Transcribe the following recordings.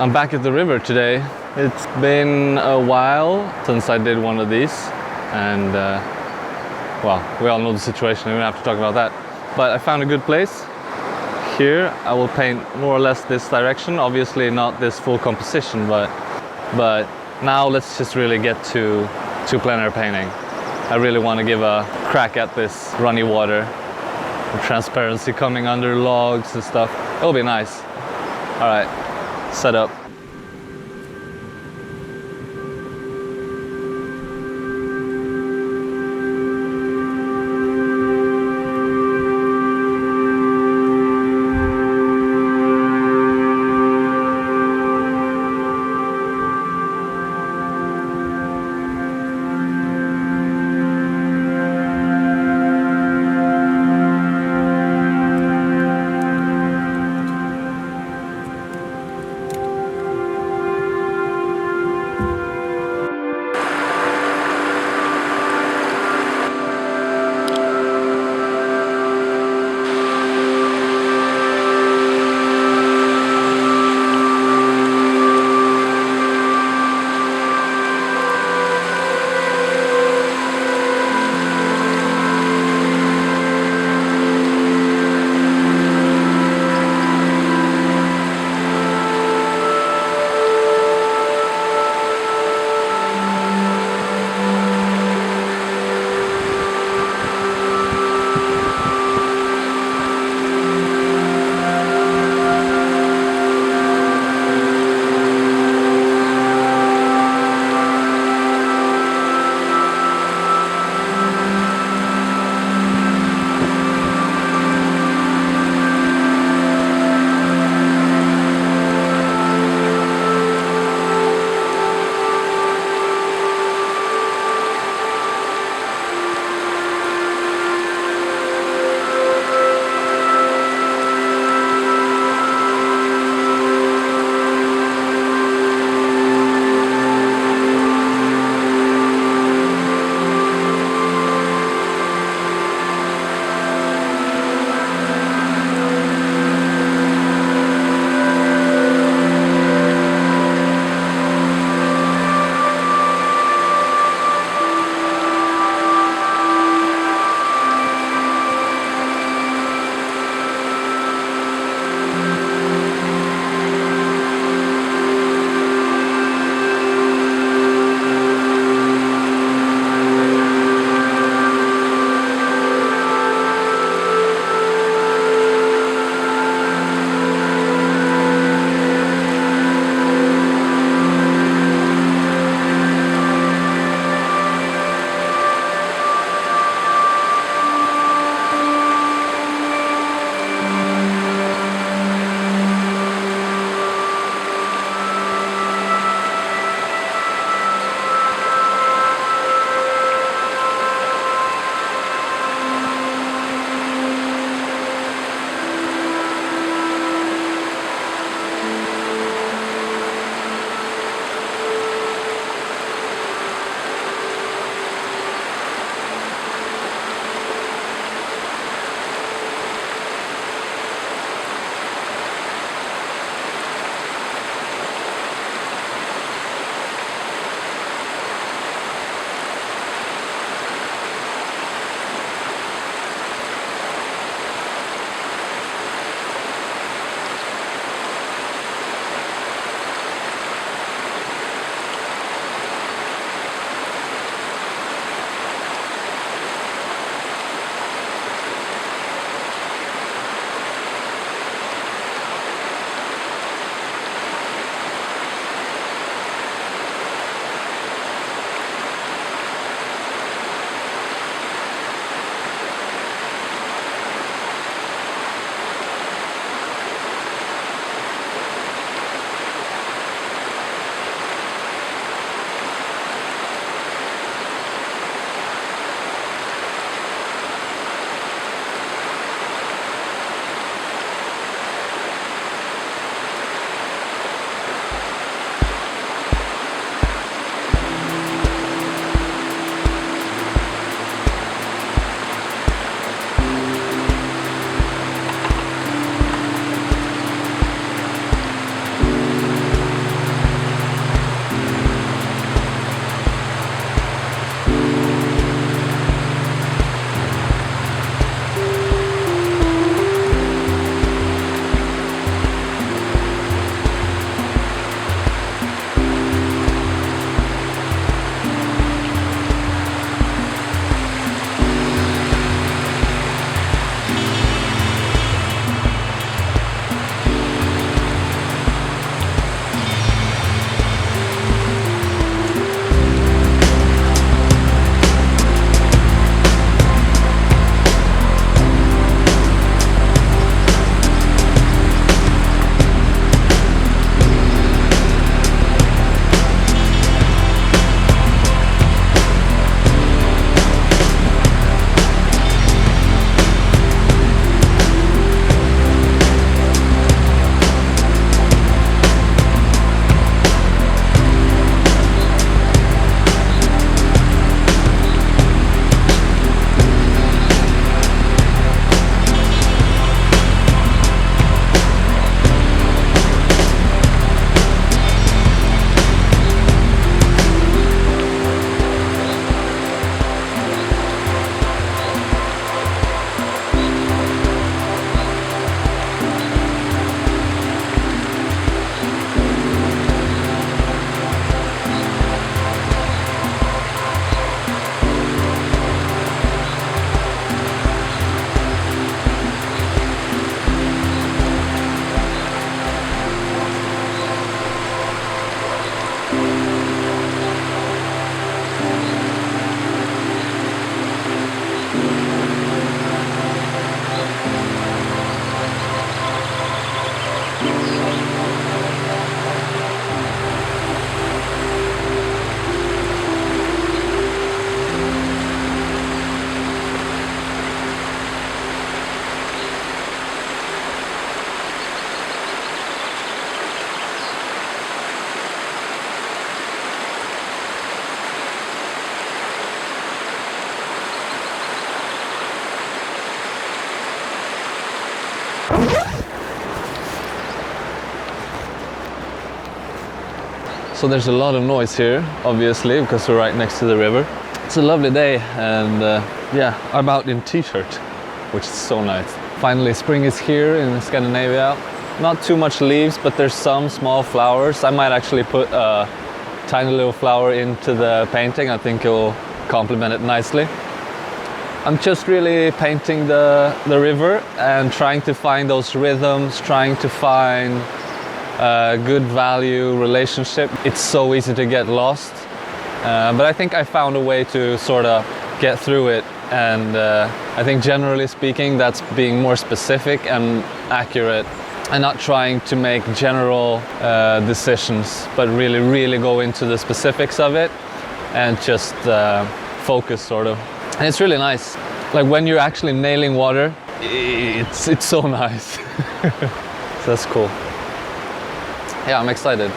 I'm back at the river today. It's been a while since I did one of these, and well, we all know the situation, we don't have to talk about that. But I found a good place. Here I will paint more or less this direction, obviously not this full composition, but now let's just really get to plein air painting. I really want to give a crack at this runny water, the transparency coming under logs and stuff. It'll be nice. All right, set up. So there's a lot of noise here, obviously, because we're right next to the river. It's a lovely day, and yeah, I'm out in t-shirt, which is so nice. Finally, spring is here in Scandinavia. Not too much leaves, but there's some small flowers. I might actually put a tiny little flower into the painting. I think it will complement it nicely. I'm just really painting the river and trying to find those rhythms, trying to find a good value relationship. It's so easy to get lost, but I think I found a way to sort of get through it, and I think generally speaking that's being more specific and accurate and not trying to make general decisions, but really go into the specifics of it and just focus sort of. And it's really nice. Like when you're actually nailing water, it's so nice. So that's cool. Yeah, I'm excited.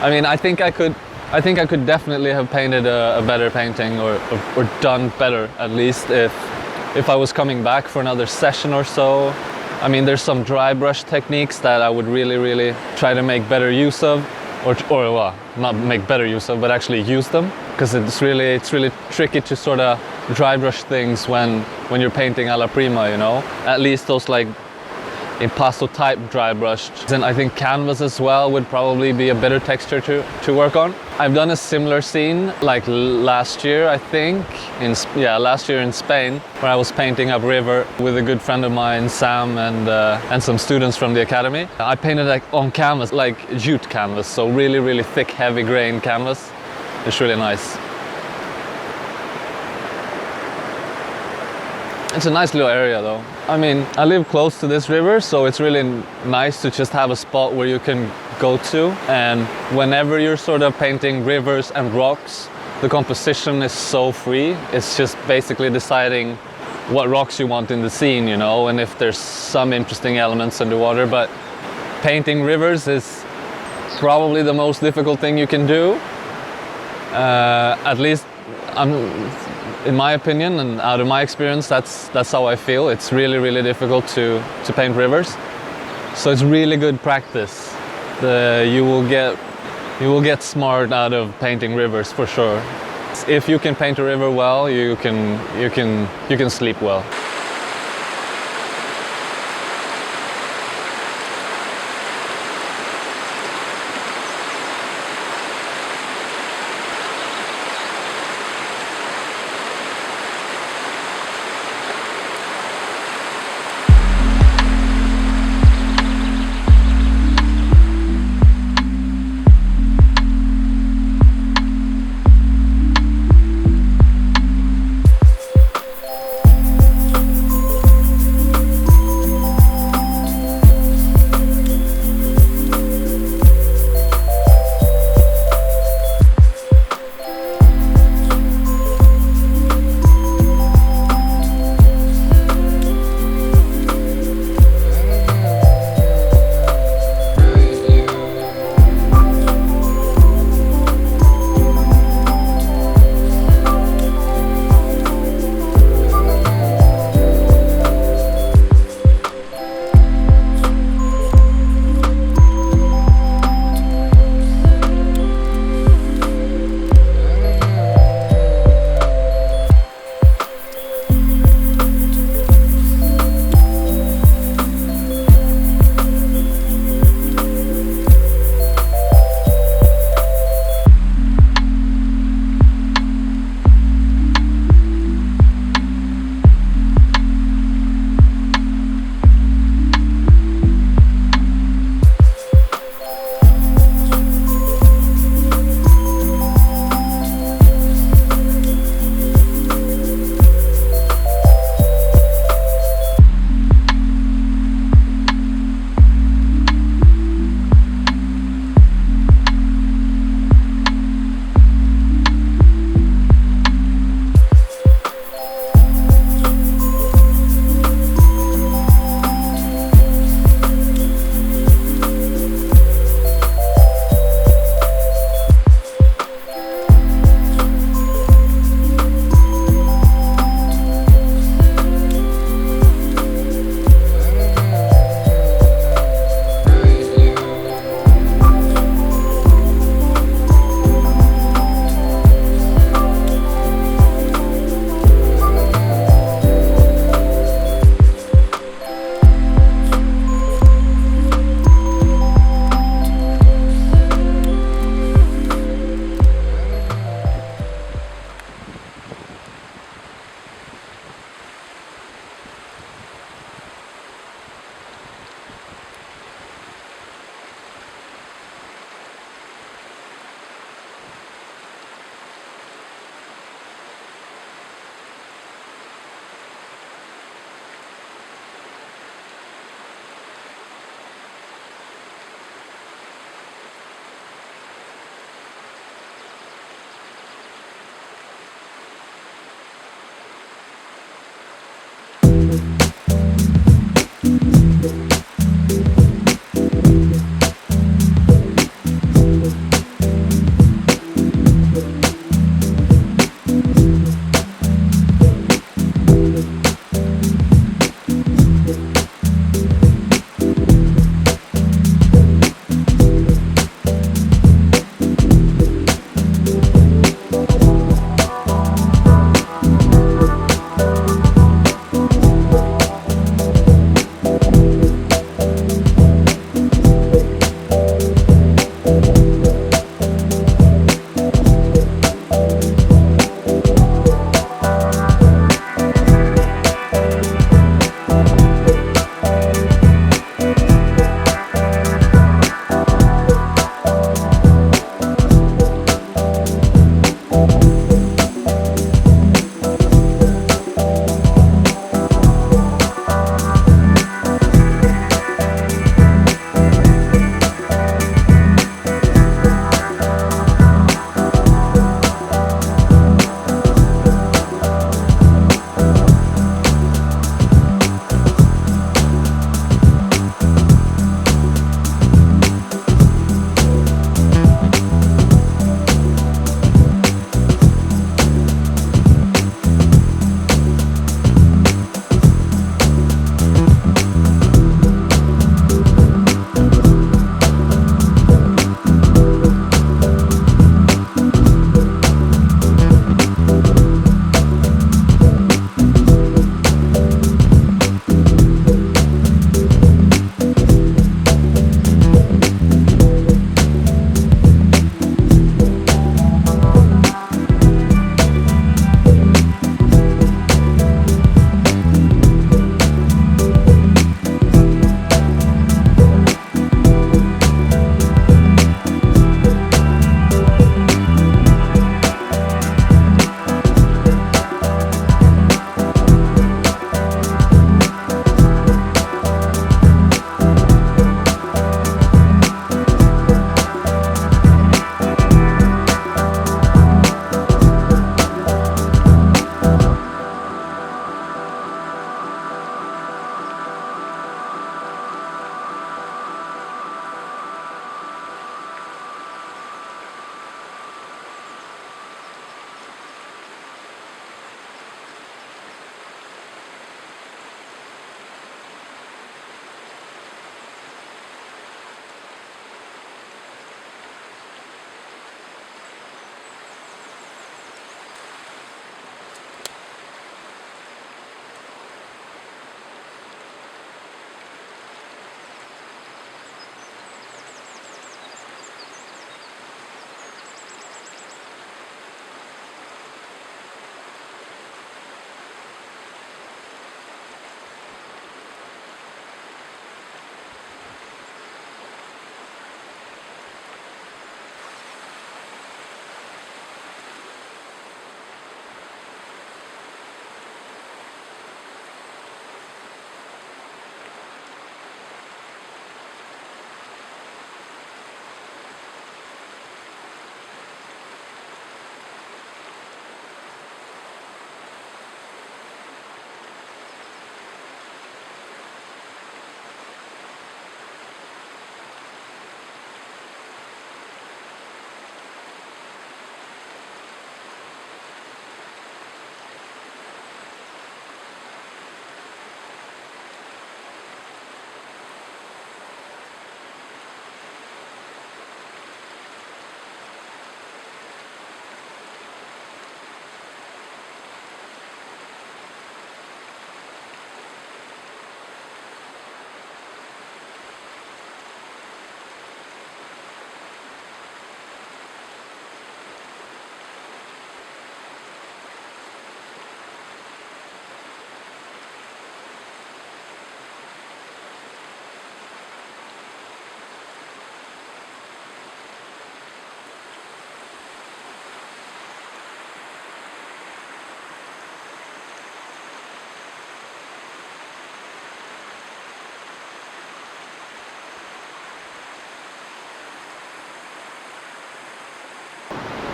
I mean, I think I could definitely have painted a better painting or done better at least if I was coming back for another session or so. I mean, there's some dry brush techniques that I would really try to make better use of, or well, not make better use of, but actually use them, because it's really tricky to sort of dry brush things when you're painting alla prima, you know. At least those like impasto type dry brush. And I think canvas as well would probably be a better texture to work on. I've done a similar scene like last year, I think, last year in Spain, where I was painting up river with a good friend of mine, Sam, and some students from the academy. I painted like on canvas, like jute canvas, so really thick, heavy grain canvas. It's really nice. It's a nice little area though. I mean, I live close to this river, so it's really nice to just have a spot where you can go to. And whenever you're sort of painting rivers and rocks, the composition is so free. It's just basically deciding what rocks you want in the scene, you know, and if there's some interesting elements in the water. But painting rivers is probably the most difficult thing you can do. At least in my opinion and out of my experience, that's how I feel. It's really difficult to paint rivers. So it's really good practice. You will get smart out of painting rivers for sure. If you can paint a river well, you can sleep well.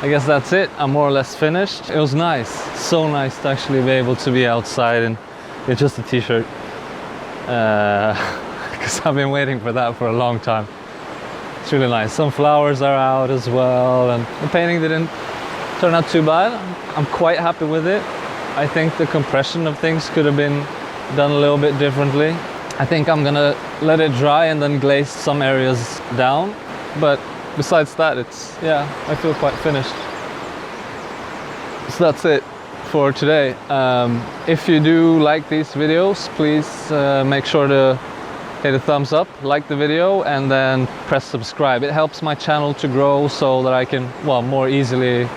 I guess that's it. I'm more or less finished. It was nice, so nice to actually be able to be outside and it's just a t-shirt. Because I've been waiting for that for a long time. It's really nice. Some flowers are out as well, and the painting didn't turn out too bad. I'm quite happy with it. I think the compression of things could have been done a little bit differently. I think I'm gonna let it dry and then glaze some areas down. But besides that, I feel quite finished. So that's it for today. If you do like these videos, please make sure to hit a thumbs up, like the video, and then press subscribe. It helps my channel to grow so that I can, more easily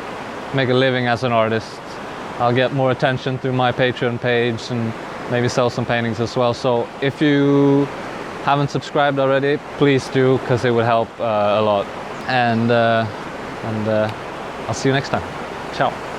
make a living as an artist. I'll get more attention through my Patreon page and maybe sell some paintings as well. So if you haven't subscribed already, please do, because it would help a lot. And I'll see you next time. Ciao.